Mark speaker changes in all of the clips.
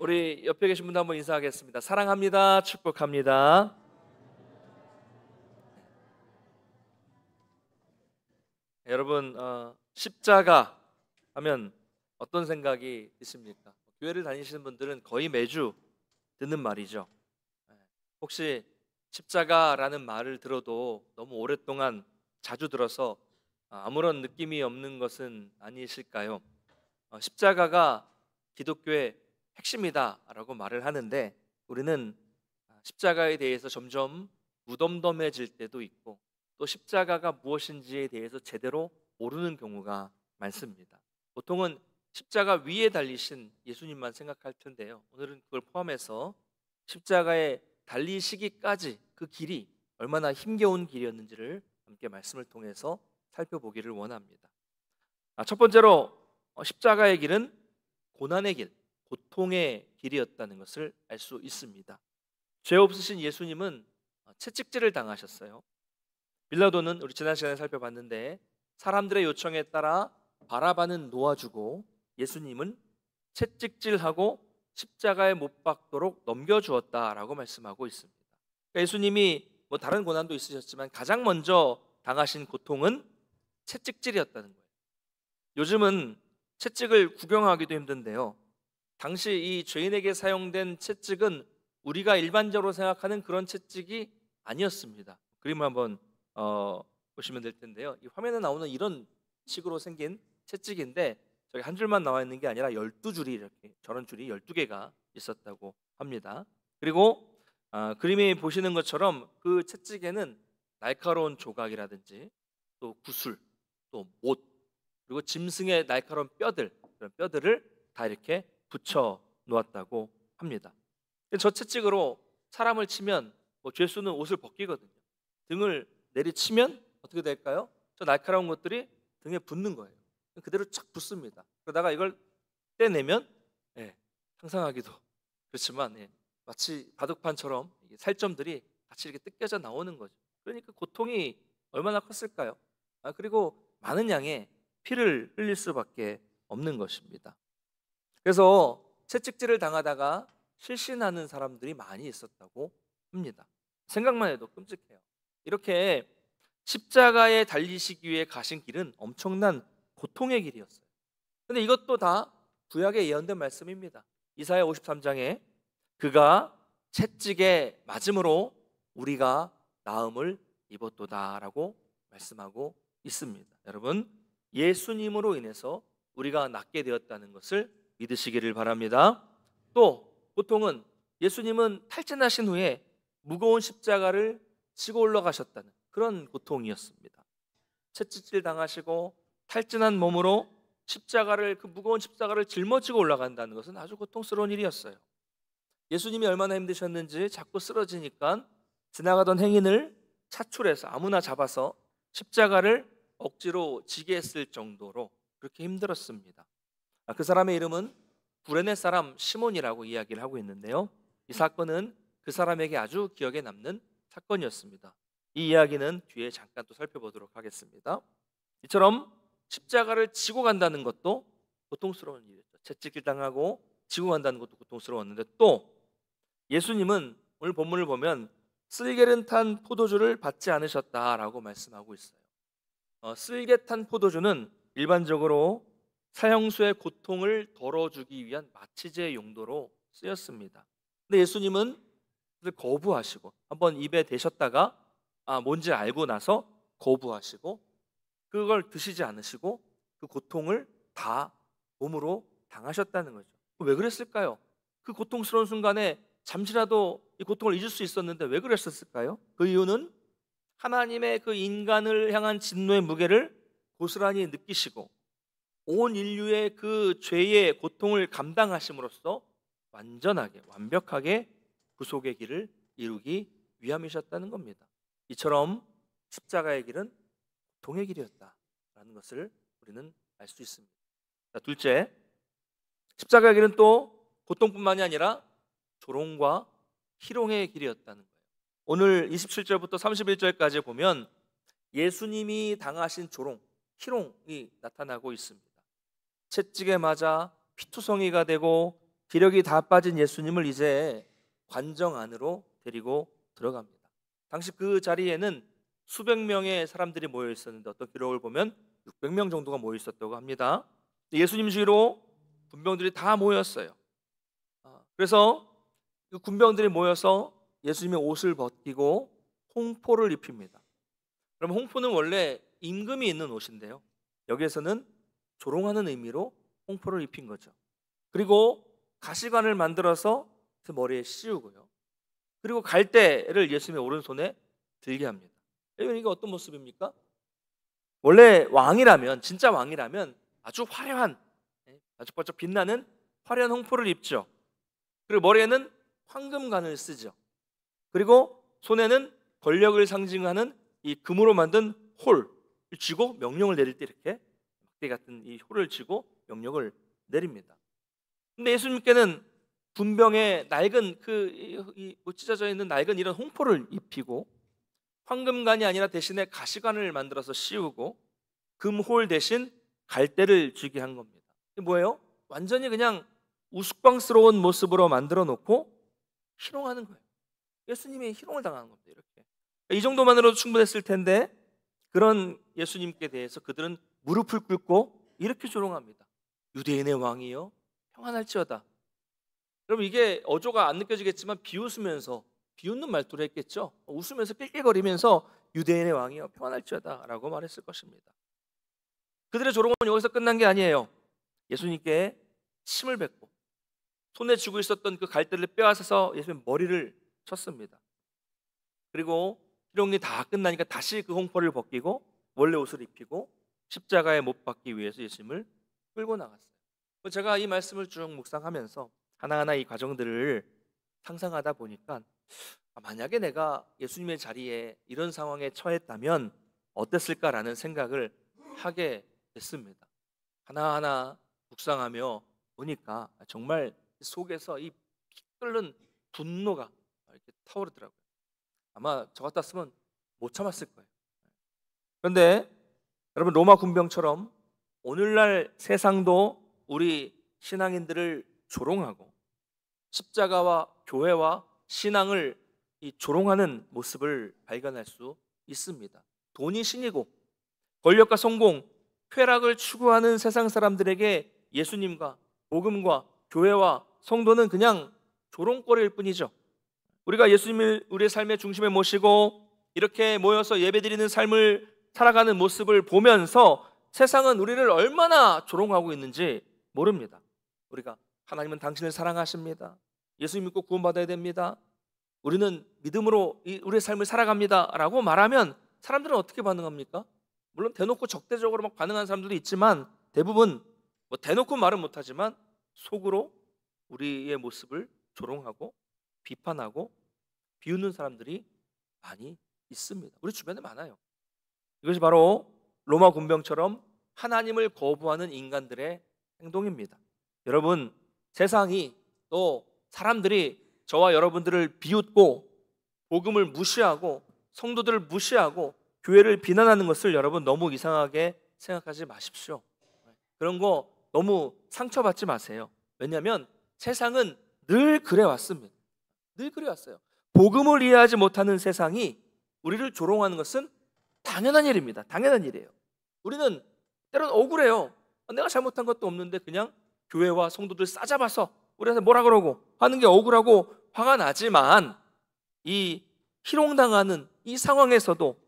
Speaker 1: 우리 옆에 계신 분도 한번 인사하겠습니다. 사랑합니다. 축복합니다. 여러분, 십자가 하면 어떤 생각이 드십니까? 교회를 다니시는 분들은 거의 매주 듣는 말이죠. 혹시 십자가라는 말을 들어도 너무 오랫동안 자주 들어서 아무런 느낌이 없는 것은 아니실까요? 십자가가 기독교의 핵심이다라고 말을 하는데, 우리는 십자가에 대해서 점점 무덤덤해질 때도 있고, 또 십자가가 무엇인지에 대해서 제대로 모르는 경우가 많습니다. 보통은 십자가 위에 달리신 예수님만 생각할 텐데요, 오늘은 그걸 포함해서 십자가에 달리시기까지 그 길이 얼마나 힘겨운 길이었는지를 함께 말씀을 통해서 살펴보기를 원합니다. 첫 번째로 십자가의 길은 고난의 길, 고통의 길이었다는 것을 알 수 있습니다. 죄 없으신 예수님은 채찍질을 당하셨어요. 빌라도는 우리 지난 시간에 살펴봤는데 사람들의 요청에 따라 바라바는 놓아주고 예수님은 채찍질하고 십자가에 못 박도록 넘겨주었다라고 말씀하고 있습니다. 그러니까 예수님이 다른 고난도 있으셨지만 가장 먼저 당하신 고통은 채찍질이었다는 거예요. 요즘은 채찍을 구경하기도 힘든데요, 당시 이 죄인에게 사용된 채찍은 우리가 일반적으로 생각하는 그런 채찍이 아니었습니다. 그림을 한번 보시면 될 텐데요, 이 화면에 나오는 이런 식으로 생긴 채찍인데 저기 한 줄만 나와 있는 게 아니라 12줄이 이렇게 저런 줄이 12개가 있었다고 합니다. 그리고 그림에 보시는 것처럼 그 채찍에는 날카로운 조각이라든지 또 구슬, 또 못, 그리고 짐승의 날카로운 뼈들, 그런 뼈들을 다 이렇게 붙여 놓았다고 합니다. 저 채찍으로 사람을 치면 죄수는 옷을 벗기거든요. 등을 내리치면 어떻게 될까요? 저 날카로운 것들이 등에 붙는 거예요. 그대로 착 붙습니다. 그러다가 이걸 떼내면 상상하기도 그렇지만 마치 바둑판처럼 살점들이 같이 이렇게 뜯겨져 나오는 거죠. 그러니까 고통이 얼마나 컸을까요? 그리고 많은 양의 피를 흘릴 수밖에 없는 것입니다. 그래서 채찍질을 당하다가 실신하는 사람들이 많이 있었다고 합니다. 생각만 해도 끔찍해요. 이렇게 십자가에 달리시기 위해 가신 길은 엄청난 고통의 길이었어요. 근데 이것도 다 구약에 예언된 말씀입니다. 이사야 53장에 그가 채찍에 맞음으로 우리가 나음을 입었도다라고 말씀하고 있습니다. 여러분, 예수님으로 인해서 우리가 낫게 되었다는 것을 믿으시기를 바랍니다. 또 보통은 예수님은 탈진하신 후에 무거운 십자가를 지고 올라가셨다는 그런 고통이었습니다. 채찍질 당하시고 탈진한 몸으로 그 무거운 십자가를 짊어지고 올라간다는 것은 아주 고통스러운 일이었어요. 예수님이 얼마나 힘드셨는지 자꾸 쓰러지니까 지나가던 행인을 차출해서 아무나 잡아서 십자가를 억지로 지게 했을 정도로 그렇게 힘들었습니다. 그 사람의 이름은 구레네 사람 시몬이라고 이야기를 하고 있는데요, 이 사건은 그 사람에게 아주 기억에 남는 사건이었습니다. 이 이야기는 뒤에 잠깐 또 살펴보도록 하겠습니다. 이처럼 십자가를 지고 간다는 것도 고통스러운 일이었죠. 채찍질 당하고 지고 간다는 것도 고통스러웠는데, 또 예수님은 오늘 본문을 보면 쓸개를 탄 포도주를 받지 않으셨다라고 말씀하고 있어요. 쓸개 탄 포도주는 일반적으로 사형수의 고통을 덜어주기 위한 마취제 용도로 쓰였습니다. 근데 예수님은 그걸 거부하시고 한번 입에 대셨다가 뭔지 알고 나서 거부하시고 그걸 드시지 않으시고 그 고통을 다 몸으로 당하셨다는 거죠. 왜 그랬을까요? 그 고통스러운 순간에 잠시라도 이 고통을 잊을 수 있었는데 왜 그랬을까요? 그 이유는 하나님의 그 인간을 향한 진노의 무게를 고스란히 느끼시고 온 인류의 그 죄의 고통을 감당하심으로써 완벽하게 구속의 길을 이루기 위함이셨다는 겁니다. 이처럼 십자가의 길은 고통의 길이었다라는 것을 우리는 알 수 있습니다. 자, 둘째, 십자가의 길은 또 고통뿐만이 아니라 조롱과 희롱의 길이었다는 거예요. 오늘 27절부터 31절까지 보면 예수님이 당하신 조롱, 희롱이 나타나고 있습니다. 채찍에 맞아 피투성이가 되고 기력이 다 빠진 예수님을 이제 관정 안으로 데리고 들어갑니다. 당시 그 자리에는 수백 명의 사람들이 모여 있었는데 어떤 기록을 보면 600명 정도가 모여 있었다고 합니다. 예수님 주위로 군병들이 다 모였어요. 그래서 그 군병들이 모여서 예수님의 옷을 벗기고 홍포를 입힙니다. 그럼 홍포는 원래 임금이 있는 옷인데요, 여기에서는 조롱하는 의미로 홍포를 입힌 거죠. 그리고 가시관을 만들어서 그 머리에 씌우고요, 그리고 갈대를 예수님의 오른손에 들게 합니다. 이게 어떤 모습입니까? 원래 왕이라면, 진짜 왕이라면 아주 화려한, 아주 번쩍 빛나는 화려한 홍포를 입죠. 그리고 머리에는 황금관을 쓰죠. 그리고 손에는 권력을 상징하는 이 금으로 만든 홀을 쥐고 명령을 내릴 때 이렇게 막대 같은 이 홀을 쥐고 명령을 내립니다. 근데 예수님께는 군병에 낡은 찢어져 있는 낡은 이런 홍포를 입히고 황금관이 아니라 대신에 가시관을 만들어서 씌우고 금홀 대신 갈대를 쥐게 한 겁니다. 이게 뭐예요? 완전히 그냥 우스꽝스러운 모습으로 만들어 놓고 희롱하는 거예요. 예수님이 희롱을 당하는 겁니다. 이렇게. 이 정도만으로도 충분했을 텐데 그런 예수님께 대해서 그들은 무릎을 꿇고 이렇게 조롱합니다. 유대인의 왕이여 평안할지어다. 여러분, 이게 어조가 안 느껴지겠지만 비웃으면서, 비웃는 말투를 했겠죠. 웃으면서 낄낄거리면서 유대인의 왕이여 평안할지어다 라고 말했을 것입니다. 그들의 조롱은 여기서 끝난 게 아니에요. 예수님께 침을 뱉고 손에 쥐고 있었던 그 갈대를 빼앗아서 예수님 머리를 쳤습니다. 그리고 희롱이 다 끝나니까 다시 그 홍포를 벗기고 원래 옷을 입히고 십자가에 못 박기 위해서 예수님을 끌고 나갔어요. 제가 이 말씀을 쭉 묵상하면서 하나하나 이 과정들을 상상하다 보니까 만약에 내가 예수님의 자리에 이런 상황에 처했다면 어땠을까라는 생각을 하게 됐습니다. 하나하나 묵상하며 보니까 정말 속에서 이 피 끓는 분노가 이렇게 타오르더라고요. 아마 저 같았으면 못 참았을 거예요. 그런데 여러분, 로마 군병처럼 오늘날 세상도 우리 신앙인들을 조롱하고 십자가와 교회와 신앙을 조롱하는 모습을 발견할 수 있습니다. 돈이 신이고 권력과 성공, 쾌락을 추구하는 세상 사람들에게 예수님과 복음과 교회와 성도는 그냥 조롱거리일 뿐이죠. 우리가 예수님을 우리의 삶의 중심에 모시고 이렇게 모여서 예배드리는 삶을 살아가는 모습을 보면서 세상은 우리를 얼마나 조롱하고 있는지 모릅니다. 우리가 하나님은 당신을 사랑하십니다. 예수님 믿고 구원받아야 됩니다. 우리는 믿음으로 우리의 삶을 살아갑니다 라고 말하면 사람들은 어떻게 반응합니까? 물론 대놓고 적대적으로 막 반응하는 사람들도 있지만 대부분 대놓고 말은 못하지만 속으로 우리의 모습을 조롱하고 비판하고 비웃는 사람들이 많이 있습니다. 우리 주변에 많아요. 이것이 바로 로마 군병처럼 하나님을 거부하는 인간들의 행동입니다. 여러분, 세상이 또 사람들이 저와 여러분들을 비웃고 복음을 무시하고 성도들을 무시하고 교회를 비난하는 것을 여러분 너무 이상하게 생각하지 마십시오. 그런 거 너무 상처받지 마세요. 왜냐하면 세상은 늘 그래왔습니다. 늘 그래왔어요. 복음을 이해하지 못하는 세상이 우리를 조롱하는 것은 당연한 일입니다. 당연한 일이에요. 우리는 때로는 억울해요. 내가 잘못한 것도 없는데 그냥 교회와 성도들 싸잡아서 우리한테 뭐라 그러고 하는 게 억울하고 화가 나지만 이 희롱당하는 이 상황에서도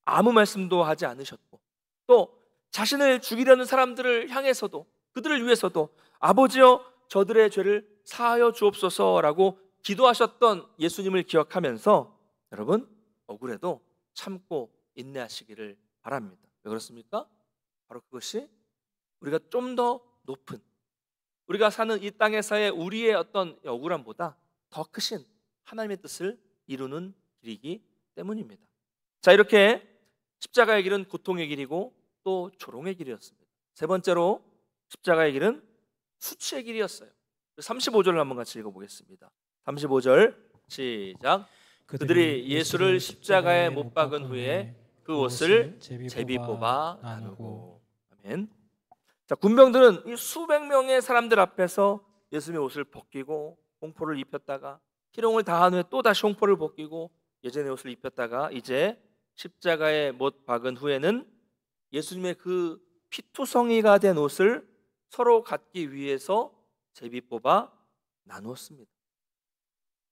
Speaker 1: 아무 말씀도 하지 않으셨고 또 자신을 죽이려는 사람들을 향해서도 그들을 위해서도 아버지여 저들의 죄를 사하여 주옵소서라고 기도하셨던 예수님을 기억하면서 여러분, 억울해도 참고 인내하시기를 바랍니다. 왜 그렇습니까? 바로 그것이 우리가 좀 더 높은, 우리가 사는 이 땅에서의 우리의 어떤 억울함보다 더 크신 하나님의 뜻을 이루는 길이기 때문입니다. 자, 이렇게 십자가의 길은 고통의 길이고 또 조롱의 길이었습니다. 세 번째로 십자가의 길은 수치의 길이었어요. 35절을 한번 같이 읽어보겠습니다. 35절 시작. 그들이 예수를 십자가에 못 박은 후에 그 옷을 제비 뽑아 나누고. 아멘. 자, 군병들은 이 수백 명의 사람들 앞에서 예수님의 옷을 벗기고 홍포를 입혔다가 희롱을 당한 후에 또 다시 홍포를 벗기고 예전의 옷을 입혔다가 이제 십자가에 못 박은 후에는 예수님의 그 피투성이가 된 옷을 서로 갖기 위해서 제비 뽑아 나누었습니다.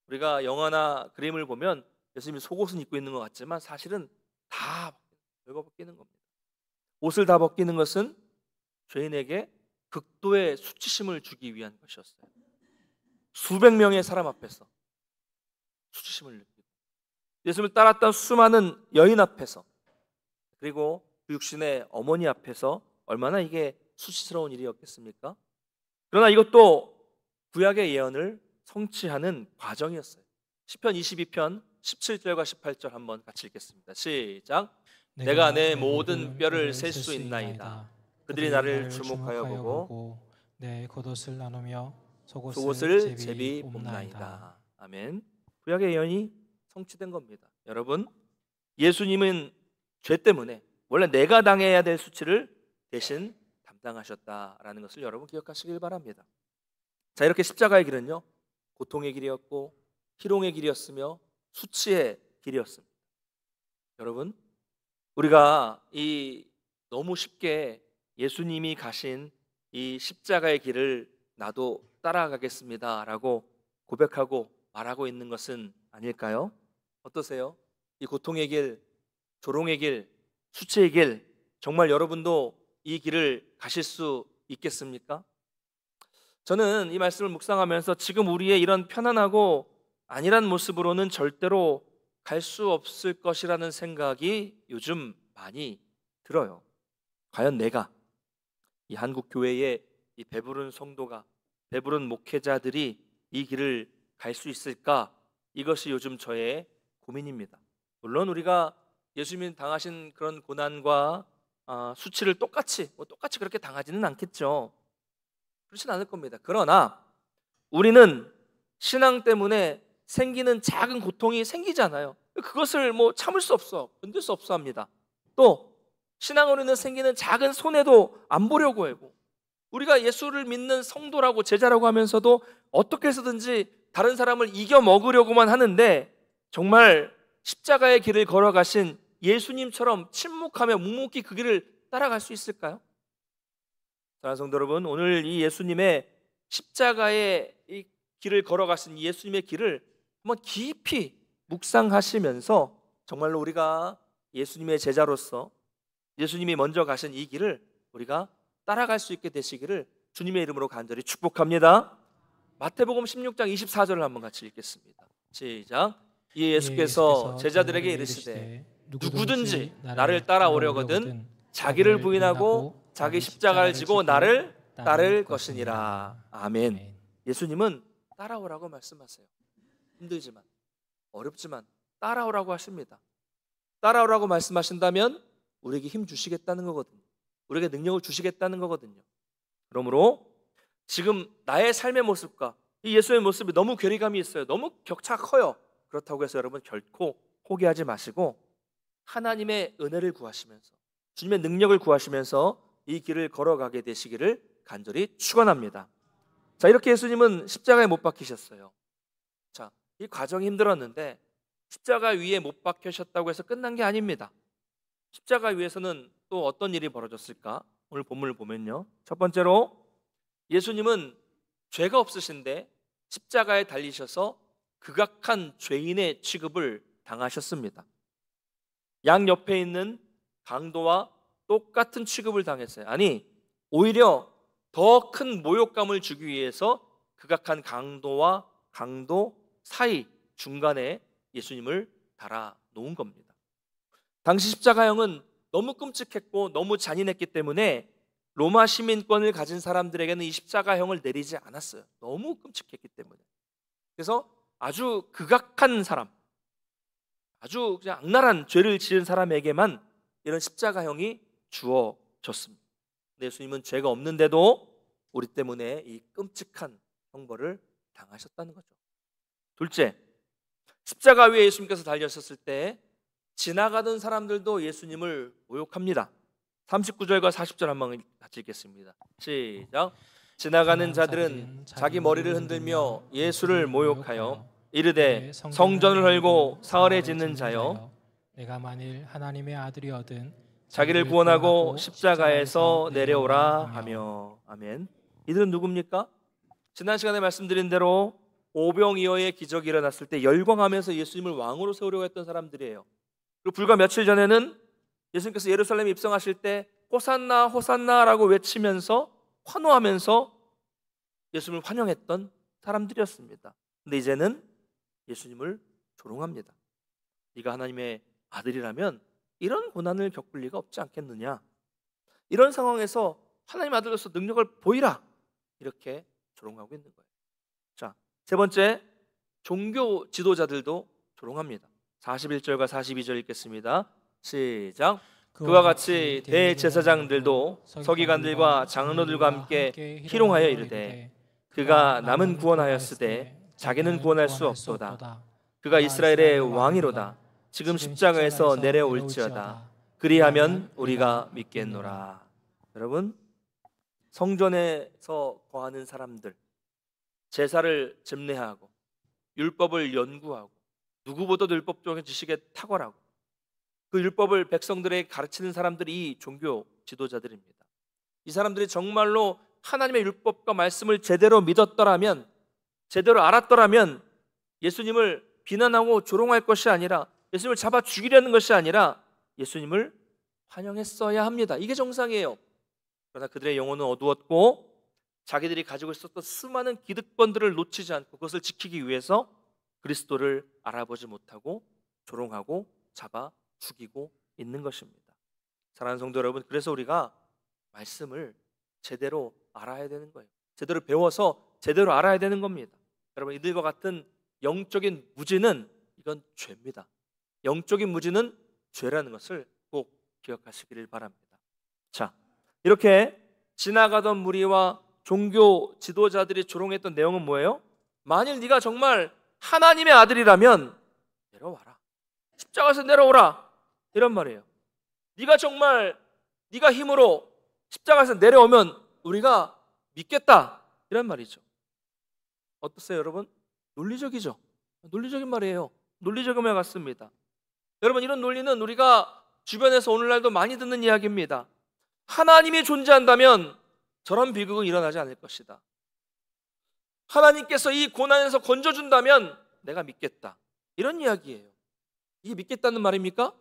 Speaker 1: 우리가 영화나 그림을 보면 예수님이 속옷은 입고 있는 것 같지만 사실은 다 벗기는 겁니다. 옷을 다 벗기는 것은 죄인에게 극도의 수치심을 주기 위한 것이었어요. 수백 명의 사람 앞에서 수치심을 느끼고 예수님을 따랐던 수많은 여인 앞에서 그리고 그 육신의 어머니 앞에서 얼마나 이게 수치스러운 일이었겠습니까? 그러나 이것도 구약의 예언을 성취하는 과정이었어요. 시편 22편 17절과 18절 한번 같이 읽겠습니다. 시작. 내가 내 모든 뼈를 셀 수 있나이다. 그들이 나를 주목하여 보고
Speaker 2: 내 겉옷을 나누며
Speaker 1: 속옷을 제비 뽑나이다. 아멘. 구약의 예언이 성취된 겁니다. 여러분, 예수님은 죄 때문에 원래 내가 당해야 될 수치를 대신 담당하셨다라는 것을 여러분 기억하시길 바랍니다. 자, 이렇게 십자가의 길은요, 고통의 길이었고 희롱의 길이었으며 수치의 길이었습니다. 여러분, 우리가 이 너무 쉽게 예수님이 가신 이 십자가의 길을 나도 따라가겠습니다라고 고백하고 말하고 있는 것은 아닐까요? 어떠세요? 이 고통의 길, 조롱의 길, 수치의 길, 정말 여러분도 이 길을 가실 수 있겠습니까? 저는 이 말씀을 묵상하면서 지금 우리의 이런 편안하고 안일한 모습으로는 절대로 갈 수 없을 것이라는 생각이 요즘 많이 들어요. 과연 내가 이 한국 교회의 이 배부른 성도가, 배부른 목회자들이 이 길을 갈 수 있을까? 이것이 요즘 저의 고민입니다. 물론 우리가 예수님이 당하신 그런 고난과 수치를 똑같이 그렇게 당하지는 않겠죠. 그렇진 않을 겁니다. 그러나 우리는 신앙 때문에 생기는 작은 고통이 생기잖아요. 그것을 참을 수 없어, 견딜 수 없어 합니다. 또 신앙으로는 생기는 작은 손해도 안 보려고 하고, 우리가 예수를 믿는 성도라고 제자라고 하면서도 어떻게 해서든지 다른 사람을 이겨 먹으려고만 하는데, 정말 십자가의 길을 걸어가신 예수님처럼 침묵하며 묵묵히 그 길을 따라갈 수 있을까요? 사랑하는 성도 여러분, 오늘 이 예수님의 십자가의 이 길을 걸어가신 예수님의 길을 한번 깊이 묵상하시면서 정말로 우리가 예수님의 제자로서 예수님이 먼저 가신 이 길을 우리가 따라갈 수 있게 되시기를 주님의 이름으로 간절히 축복합니다. 마태복음 16장 24절을 한번 같이 읽겠습니다. 시작. 이 예수께서 제자들에게 이르시되 누구든지 나를 따라오려거든 자기를 부인하고 자기 십자가를 지고 나를 따를 것이니라. 아멘. 예수님은 따라오라고 말씀하세요. 힘들지만, 어렵지만 따라오라고 하십니다. 따라오라고 말씀하신다면 우리에게 힘 주시겠다는 거거든요. 우리에게 능력을 주시겠다는 거거든요. 그러므로 지금 나의 삶의 모습과 이 예수의 모습이 너무 괴리감이 있어요. 너무 격차가 커요. 그렇다고 해서 여러분 결코 포기하지 마시고 하나님의 은혜를 구하시면서 주님의 능력을 구하시면서 이 길을 걸어가게 되시기를 간절히 축원합니다. 자, 이렇게 예수님은 십자가에 못 박히셨어요. 자, 이 과정이 힘들었는데 십자가 위에 못 박히셨다고 해서 끝난 게 아닙니다. 십자가 위에서는 또 어떤 일이 벌어졌을까? 오늘 본문을 보면요, 첫 번째로 예수님은 죄가 없으신데 십자가에 달리셔서 극악한 죄인의 취급을 당하셨습니다. 양 옆에 있는 강도와 똑같은 취급을 당했어요. 아니, 오히려 더 큰 모욕감을 주기 위해서 극악한 강도와 강도 사이 중간에 예수님을 달아 놓은 겁니다. 당시 십자가형은 너무 끔찍했고 너무 잔인했기 때문에 로마 시민권을 가진 사람들에게는 이 십자가형을 내리지 않았어요. 너무 끔찍했기 때문에. 그래서 아주 극악한 사람, 아주 그냥 악랄한 죄를 지은 사람에게만 이런 십자가형이 주어졌습니다. 근데 예수님은 죄가 없는데도 우리 때문에 이 끔찍한 형벌을 당하셨다는 거죠. 둘째, 십자가 위에 예수님께서 달려셨을 때 지나가던 사람들도 예수님을 모욕합니다. 39절과 40절 한번 같이 읽겠습니다. 시작. 지나가는 자들은 자기 머리를 흔들며 예수를 모욕하여 이르되 성전을 헐고 사흘에 짓는 자여,
Speaker 2: 내가 만일 하나님의 아들이거든
Speaker 1: 자기를 구원하고 십자가에서 내려오라 하며. 아멘. 이들은 누굽니까? 지난 시간에 말씀드린 대로 오병이어의 기적이 일어났을 때 열광하면서 예수님을 왕으로 세우려고 했던 사람들이에요. 그리고 불과 며칠 전에는 예수님께서 예루살렘에 입성하실 때 호산나 호산나라고 외치면서 환호하면서 예수님을 환영했던 사람들이었습니다. 근데 이제는 예수님을 조롱합니다. 네가 하나님의 아들이라면 이런 고난을 겪을 리가 없지 않겠느냐, 이런 상황에서 하나님 아들로서 능력을 보이라, 이렇게 조롱하고 있는 거예요. 자, 세 번째, 종교 지도자들도 조롱합니다. 41절과 42절 읽겠습니다. 시작. 그와 같이 대제사장들도 서기관들과 장로들과 함께 희롱하여 이르되 그가 남은 구원하였으되 자기는 구원할 수 없도다. 그가 이스라엘의 왕이로다. 지금 십자가에서 내려올지어다. 그리하면 우리가 믿겠노라. 여러분, 성전에서 거하는 사람들, 제사를 집례하고 율법을 연구하고 누구보다도 율법적인 지식에 탁월하고 그 율법을 백성들에게 가르치는 사람들이 이 종교 지도자들입니다. 이 사람들이 정말로 하나님의 율법과 말씀을 제대로 믿었더라면, 제대로 알았더라면 예수님을 비난하고 조롱할 것이 아니라, 예수님을 잡아 죽이려는 것이 아니라 예수님을 환영했어야 합니다. 이게 정상이에요. 그러나 그들의 영혼은 어두웠고 자기들이 가지고 있었던 수많은 기득권들을 놓치지 않고 그것을 지키기 위해서 그리스도를 알아보지 못하고 조롱하고 잡아 죽이고 있는 것입니다. 사랑하는 성도 여러분, 그래서 우리가 말씀을 제대로 알아야 되는 거예요. 제대로 배워서 제대로 알아야 되는 겁니다. 여러분, 이들과 같은 영적인 무지는 이건 죄입니다. 영적인 무지는 죄라는 것을 꼭 기억하시기를 바랍니다. 자, 이렇게 지나가던 무리와 종교 지도자들이 조롱했던 내용은 뭐예요? 만일 네가 정말 하나님의 아들이라면 내려와라, 십자가에서 내려오라, 이런 말이에요. 네가 정말 네가 힘으로 십자가에서 내려오면 우리가 믿겠다, 이런 말이죠. 어떠세요 여러분? 논리적이죠. 논리적인 말이에요. 논리적인 말 같습니다. 여러분, 이런 논리는 우리가 주변에서 오늘날도 많이 듣는 이야기입니다. 하나님이 존재한다면 저런 비극은 일어나지 않을 것이다. 하나님께서 이 고난에서 건져준다면 내가 믿겠다, 이런 이야기예요. 이게 믿겠다는 말입니까?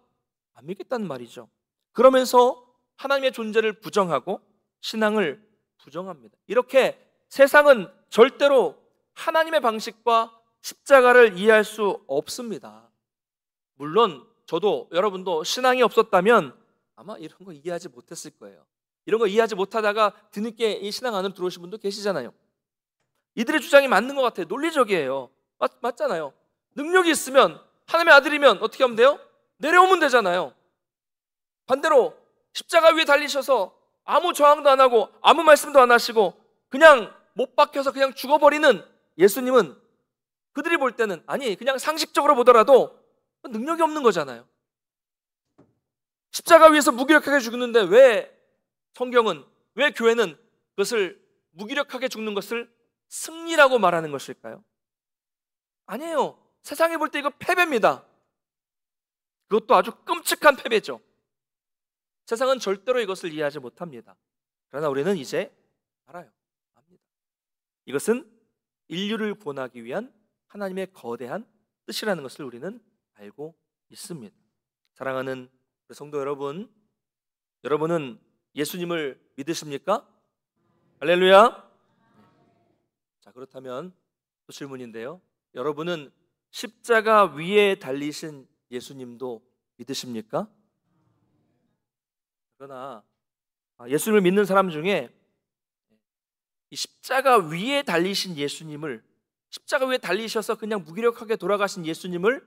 Speaker 1: 안 믿겠다는 말이죠. 그러면서 하나님의 존재를 부정하고 신앙을 부정합니다. 이렇게 세상은 절대로 하나님의 방식과 십자가를 이해할 수 없습니다. 물론 저도 여러분도 신앙이 없었다면 아마 이런 거 이해하지 못했을 거예요. 이런 거 이해하지 못하다가 뒤늦게 이 신앙 안으로 들어오신 분도 계시잖아요. 이들의 주장이 맞는 것 같아요. 논리적이에요. 맞잖아요. 능력이 있으면, 하나님의 아들이면 어떻게 하면 돼요? 내려오면 되잖아요. 반대로 십자가 위에 달리셔서 아무 저항도 안 하고 아무 말씀도 안 하시고 그냥 못 박혀서 그냥 죽어버리는 예수님은 그들이 볼 때는, 아니 그냥 상식적으로 보더라도 능력이 없는 거잖아요. 십자가 위에서 무기력하게 죽는데 왜 성경은, 왜 교회는 그것을 무기력하게 죽는 것을 승리라고 말하는 것일까요? 아니에요. 세상이 볼 때 이거 패배입니다. 그것도 아주 끔찍한 패배죠. 세상은 절대로 이것을 이해하지 못합니다. 그러나 우리는 이제 알아요. 압니다. 이것은 인류를 구원하기 위한 하나님의 거대한 뜻이라는 것을 우리는 알고 있습니다. 사랑하는 성도 여러분, 여러분은 예수님을 믿으십니까? 할렐루야. 자, 그렇다면 또 질문인데요, 여러분은 십자가 위에 달리신 예수님도 믿으십니까? 그러나 예수님을 믿는 사람 중에 이 십자가 위에 달리신 예수님을, 십자가 위에 달리셔서 그냥 무기력하게 돌아가신 예수님을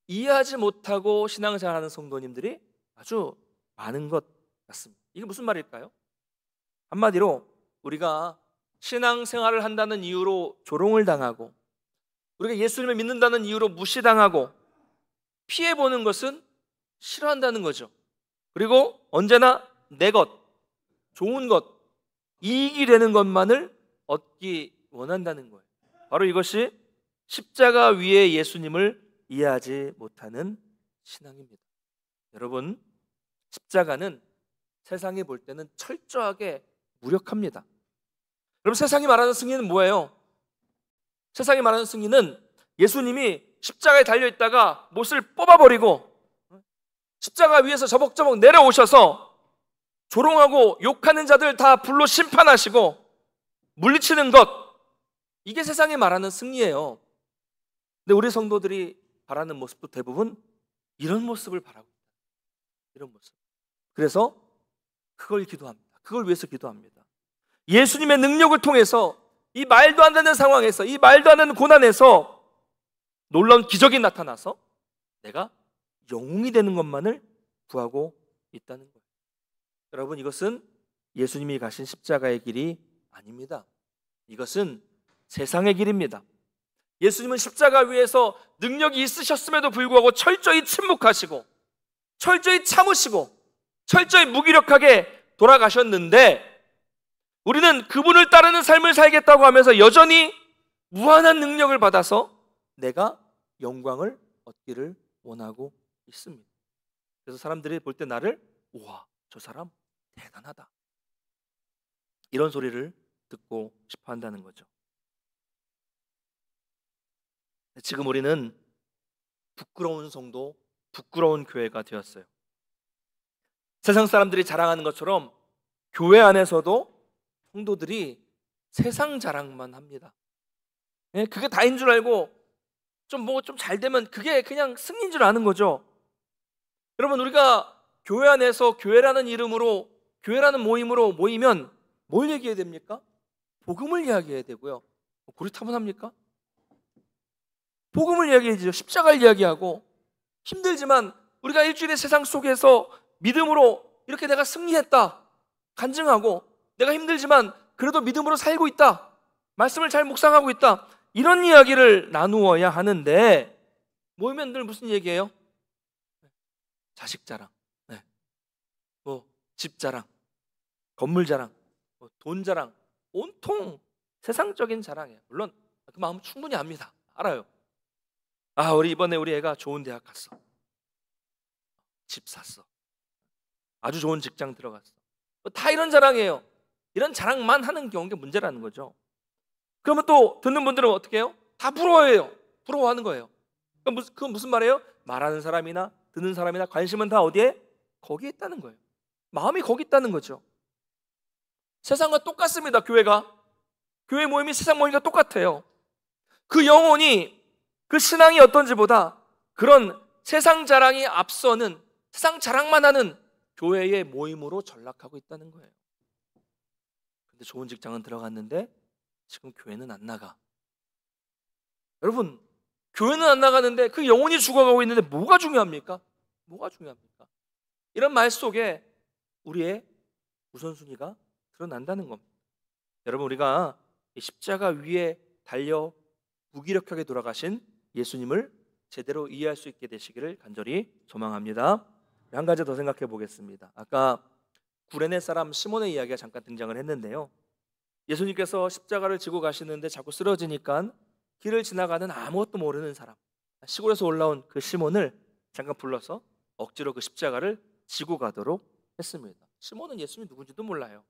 Speaker 1: 이해하지 못하고 신앙생활하는 성도님들이 아주 많은 것 같습니다. 이게 무슨 말일까요? 한마디로 우리가 신앙생활을 한다는 이유로 조롱을 당하고, 우리가 예수님을 믿는다는 이유로 무시당하고 피해보는 것은 싫어한다는 거죠. 그리고 언제나 내 것, 좋은 것, 이익이 되는 것만을 얻기 원한다는 거예요. 바로 이것이 십자가 위에 예수님을 이해하지 못하는 신앙입니다. 여러분, 십자가는 세상이 볼 때는 철저하게 무력합니다. 그럼 세상이 말하는 승리는 뭐예요? 세상이 말하는 승리는 예수님이 십자가에 달려있다가 못을 뽑아버리고 십자가 위에서 저벅저벅 내려오셔서 조롱하고 욕하는 자들 다 불로 심판하시고 물리치는 것, 이게 세상이 말하는 승리예요. 근데 우리 성도들이 바라는 모습도 대부분 이런 모습을 바라고 있다. 이런 모습. 그래서 그걸 기도합니다. 그걸 위해서 기도합니다. 예수님의 능력을 통해서 이 말도 안 되는 상황에서, 이 말도 안 되는 고난에서 놀라운 기적이 나타나서 내가 영웅이 되는 것만을 구하고 있다는 거예요. 여러분, 이것은 예수님이 가신 십자가의 길이 아닙니다. 이것은 세상의 길입니다. 예수님은 십자가 위에서 능력이 있으셨음에도 불구하고 철저히 침묵하시고 철저히 참으시고 철저히 무기력하게 돌아가셨는데, 우리는 그분을 따르는 삶을 살겠다고 하면서 여전히 무한한 능력을 받아서 내가 영광을 얻기를 원하고 있습니다. 그래서 사람들이 볼 때 나를, 우와, 저 사람 대단하다, 이런 소리를 듣고 싶어 한다는 거죠. 지금 우리는 부끄러운 성도, 부끄러운 교회가 되었어요. 세상 사람들이 자랑하는 것처럼 교회 안에서도 성도들이 세상 자랑만 합니다. 그게 다인 줄 알고 좀 잘 되면 그게 그냥 승리인 줄 아는 거죠. 여러분, 우리가 교회 안에서 교회라는 이름으로, 교회라는 모임으로 모이면 뭘 얘기해야 됩니까? 복음을 이야기해야 되고요. 고리타분합니까? 복음을 이야기해야죠. 십자가를 이야기하고, 힘들지만 우리가 일주일의 세상 속에서 믿음으로 이렇게 내가 승리했다 간증하고, 내가 힘들지만 그래도 믿음으로 살고 있다, 말씀을 잘 묵상하고 있다, 이런 이야기를 나누어야 하는데, 모이면 늘 무슨 얘기예요? 자식 자랑, 집 자랑, 건물 자랑, 돈 자랑, 온통 세상적인 자랑이에요. 물론 그 마음 충분히 압니다. 알아요. 우리 이번에 우리 애가 좋은 대학 갔어, 집 샀어, 아주 좋은 직장 들어갔어, 다 이런 자랑이에요. 이런 자랑만 하는 경우가 문제라는 거죠. 그러면 또 듣는 분들은 어떻게 해요? 다 부러워해요. 부러워하는 거예요. 그건 무슨 말이에요? 말하는 사람이나 듣는 사람이나 관심은 다 어디에? 거기에 있다는 거예요. 마음이 거기 있다는 거죠. 세상과 똑같습니다. 교회 모임이 세상 모임과 똑같아요. 그 영혼이, 그 신앙이 어떤지보다 그런 세상 자랑이 앞서는, 세상 자랑만 하는 교회의 모임으로 전락하고 있다는 거예요. 근데 좋은 직장은 들어갔는데 지금 교회는 안 나가. 여러분, 교회는 안 나가는데 그 영혼이 죽어가고 있는데 뭐가 중요합니까? 뭐가 중요합니까? 이런 말 속에 우리의 우선순위가 드러난다는 겁니다. 여러분, 우리가 십자가 위에 달려 무기력하게 돌아가신 예수님을 제대로 이해할 수 있게 되시기를 간절히 소망합니다. 한 가지 더 생각해 보겠습니다. 아까 구레네 사람 시몬의 이야기가 잠깐 등장을 했는데요, 예수님께서 십자가를 지고 가시는데 자꾸 쓰러지니까 길을 지나가는 아무것도 모르는 사람, 시골에서 올라온 그 시몬을 잠깐 불러서 억지로 그 십자가를 지고 가도록 했습니다. 시몬은 예수님이 누군지도 몰라요.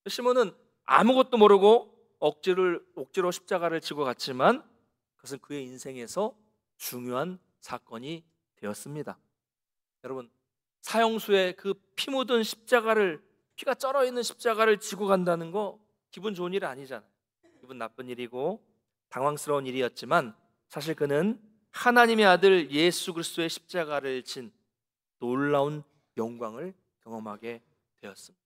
Speaker 1: 시몬은 아무것도 모르고 억지로 십자가를 지고 갔지만 그것은 그의 인생에서 중요한 사건이 되었습니다. 여러분, 사형수의 그 피 묻은 십자가를, 피가 쩔어 있는 십자가를 지고 간다는 거 기분 좋은 일 아니잖아요. 기분 나쁜 일이고 당황스러운 일이었지만, 사실 그는 하나님의 아들 예수 그리스도의 십자가를 진 놀라운 영광을 경험하게 되었습니다.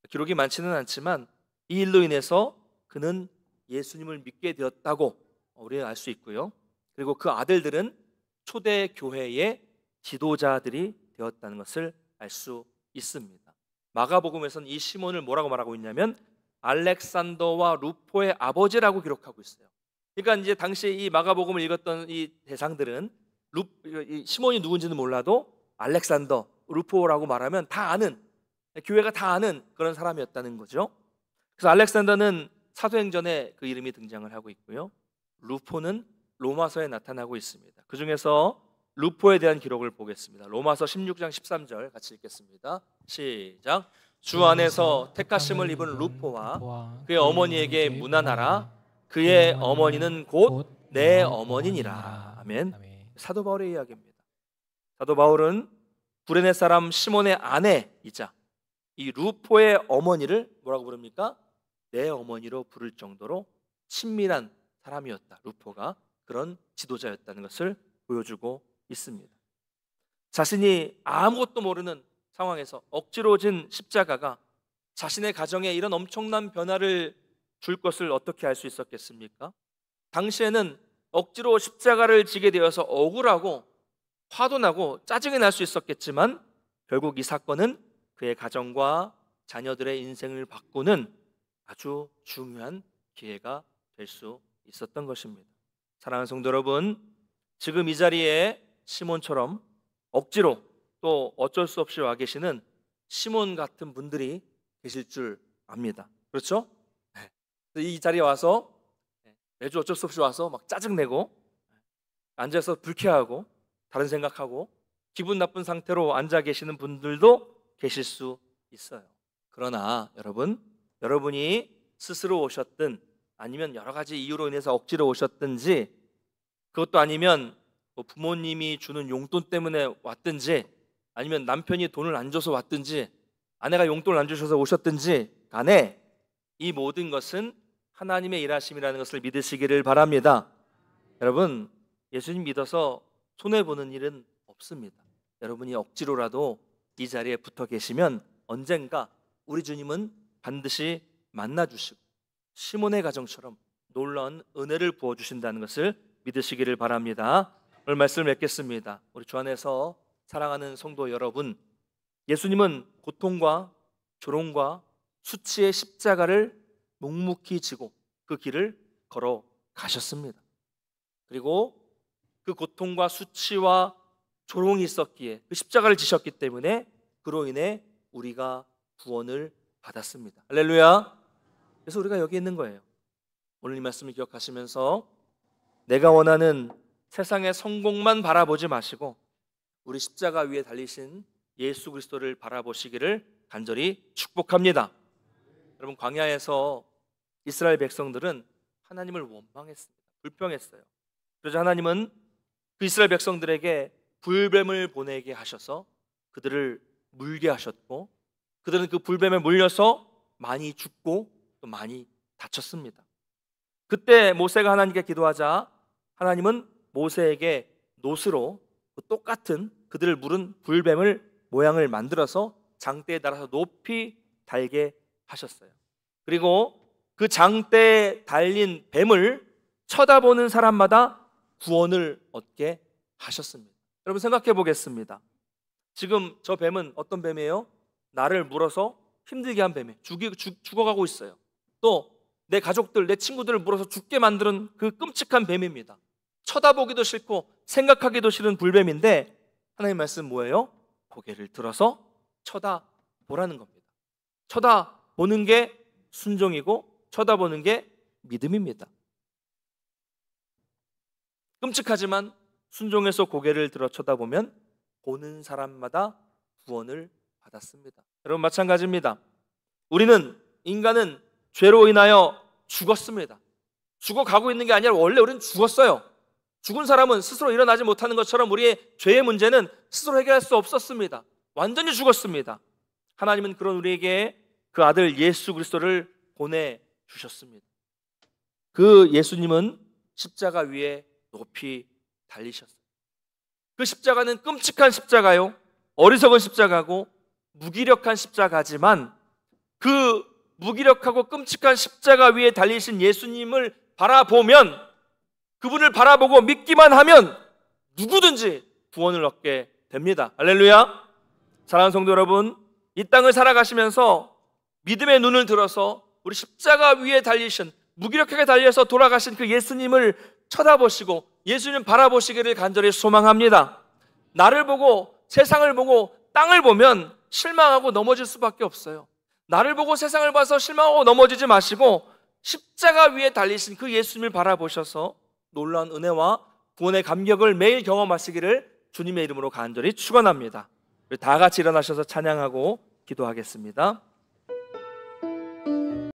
Speaker 1: 기록이 많지는 않지만 이 일로 인해서 그는 예수님을 믿게 되었다고 우리는 알 수 있고요. 그리고 그 아들들은 초대 교회의 지도자들이 되었다는 것을 알 수 있습니다. 마가복음에서는 이 시몬을 뭐라고 말하고 있냐면 알렉산더와 루포의 아버지라고 기록하고 있어요. 그러니까 이제 당시 이 마가복음을 읽었던 이 대상들은 이 시몬이 누군지는 몰라도 알렉산더, 루포라고 말하면 다 아는, 교회가 다 아는 그런 사람이었다는 거죠. 그래서 알렉산더는 사도행전에 그 이름이 등장을 하고 있고요. 루포는 로마서에 나타나고 있습니다. 그 중에서 루포에 대한 기록을 보겠습니다. 로마서 16장 13절 같이 읽겠습니다. 시작. 주 안에서 택하심을 입은 루포와 그의 어머니에게 문안하라. 그의 어머니는 곧 내 어머니니라. 아멘. 사도 바울의 이야기입니다. 사도 바울은 구레네 사람 시몬의 아내이자 이 루포의 어머니를 뭐라고 부릅니까? 내 어머니로 부를 정도로 친밀한 사람이었다. 루포가 그런 지도자였다는 것을 보여주고 있습니다. 자신이 아무것도 모르는 상황에서 억지로 진 십자가가 자신의 가정에 이런 엄청난 변화를 줄 것을 어떻게 알 수 있었겠습니까? 당시에는 억지로 십자가를 지게 되어서 억울하고 화도 나고 짜증이 날 수 있었겠지만 결국 이 사건은 그의 가정과 자녀들의 인생을 바꾸는 아주 중요한 기회가 될 수 있었던 것입니다. 사랑하는 성도 여러분, 지금 이 자리에 시몬처럼 억지로 또 어쩔 수 없이 와 계시는 시몬 같은 분들이 계실 줄 압니다. 그렇죠? 이 자리에 와서 매주 어쩔 수 없이 와서 막 짜증내고 앉아서 불쾌하고 다른 생각하고 기분 나쁜 상태로 앉아 계시는 분들도 계실 수 있어요. 그러나 여러분이 스스로 오셨든 아니면 여러 가지 이유로 인해서 억지로 오셨든지 그것도 아니면 뭐 부모님이 주는 용돈 때문에 왔든지 아니면 남편이 돈을 안 줘서 왔든지 아내가 용돈을 안 주셔서 오셨든지 간에 이 모든 것은 하나님의 일하심이라는 것을 믿으시기를 바랍니다. 여러분, 예수님 믿어서 손해보는 일은 없습니다. 여러분이 억지로라도 이 자리에 붙어 계시면 언젠가 우리 주님은 반드시 만나주시고 시몬의 가정처럼 놀라운 은혜를 부어주신다는 것을 믿으시기를 바랍니다. 오늘 말씀을 맺겠습니다. 우리 주 안에서 사랑하는 성도 여러분, 예수님은 고통과 조롱과 수치의 십자가를 묵묵히 지고 그 길을 걸어 가셨습니다. 그리고 그 고통과 수치와 조롱이 있었기에 그 십자가를 지셨기 때문에 그로 인해 우리가 구원을 받았습니다. 할렐루야. 그래서 우리가 여기 있는 거예요. 오늘 이 말씀을 기억하시면서 내가 원하는 세상의 성공만 바라보지 마시고 우리 십자가 위에 달리신 예수 그리스도를 바라보시기를 간절히 축복합니다. 여러분, 광야에서 이스라엘 백성들은 하나님을 원망했습니다. 불평했어요. 그래서 하나님은 그 이스라엘 백성들에게 불뱀을 보내게 하셔서 그들을 물게 하셨고 그들은 그 불뱀에 물려서 많이 죽고 또 많이 다쳤습니다. 그때 모세가 하나님께 기도하자 하나님은 모세에게 놋으로 똑같은 그들을 물은 불뱀을 모양을 만들어서 장대에 달아서 높이 달게 하셨어요. 그리고 그 장대에 달린 뱀을 쳐다보는 사람마다 구원을 얻게 하셨습니다. 여러분, 생각해 보겠습니다. 지금 저 뱀은 어떤 뱀이에요? 나를 물어서 힘들게 한 뱀이에요. 죽어가고 있어요. 또 내 가족들, 내 친구들을 물어서 죽게 만드는 그 끔찍한 뱀입니다. 쳐다보기도 싫고 생각하기도 싫은 불뱀인데 하나님 말씀 뭐예요? 고개를 들어서 쳐다보라는 겁니다. 쳐다보는 게 순종이고 쳐다보는 게 믿음입니다. 끔찍하지만 순종해서 고개를 들어 쳐다보면 보는 사람마다 구원을 받았습니다. 여러분, 마찬가지입니다. 인간은 죄로 인하여 죽었습니다. 죽어가고 있는 게 아니라 원래 우리는 죽었어요. 죽은 사람은 스스로 일어나지 못하는 것처럼 우리의 죄의 문제는 스스로 해결할 수 없었습니다. 완전히 죽었습니다. 하나님은 그런 우리에게 그 아들 예수 그리스도를 보내주셨습니다. 그 예수님은 십자가 위에 높이 달리셨어요. 그 십자가는 끔찍한 십자가요, 어리석은 십자가고 무기력한 십자가지만 그 무기력하고 끔찍한 십자가 위에 달리신 예수님을 바라보면, 그분을 바라보고 믿기만 하면 누구든지 구원을 얻게 됩니다. 할렐루야. 사랑하는 성도 여러분, 이 땅을 살아가시면서 믿음의 눈을 들어서 우리 십자가 위에 달리신, 무기력하게 달려서 돌아가신 그 예수님을 쳐다보시고 예수님 바라보시기를 간절히 소망합니다. 나를 보고 세상을 보고 땅을 보면 실망하고 넘어질 수밖에 없어요. 나를 보고 세상을 봐서 실망하고 넘어지지 마시고 십자가 위에 달리신 그 예수님을 바라보셔서 놀라운 은혜와 구원의 감격을 매일 경험하시기를 주님의 이름으로 간절히 축원합니다. 우리 다 같이 일어나셔서 찬양하고 기도하겠습니다.